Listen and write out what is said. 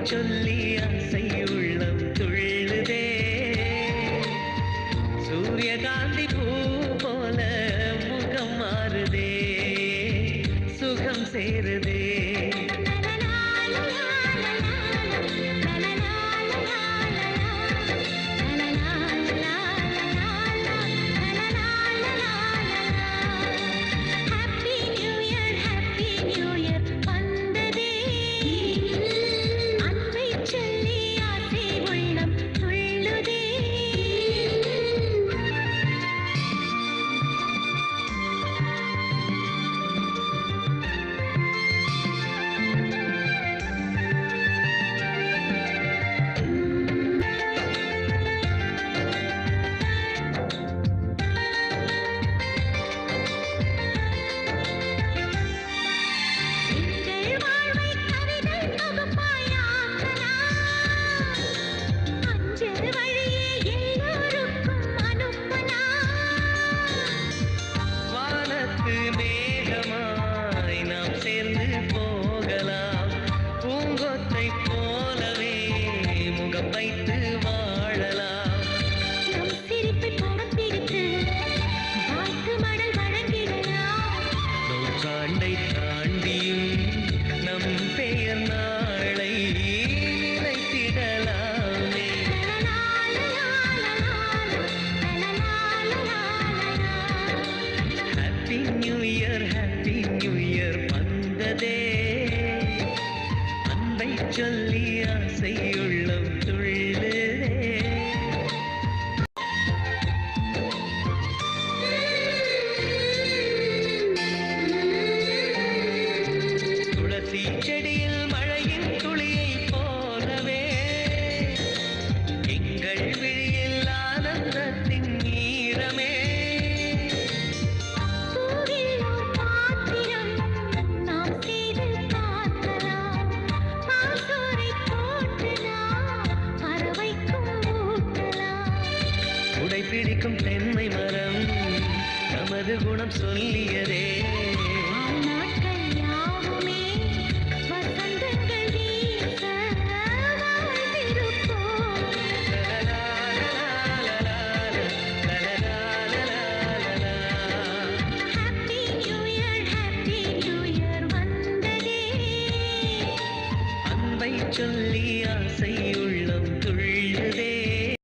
சொல்லி ஆசை உள்ளம் துள்ளுதே சூரியகாந்தி பூ போல முகம் மாறுதே சுகம் சேருதே சொல்லி ஆசை உள்ளம் துள்ளுதே துளசி செடியில் மழையின் துளியை போலவே எங்கள் விழியில் ஆனந்தத்தின் ஈரமே பிடிக்கும் தென்னை மரம் நமது குணம் சொல்லியதே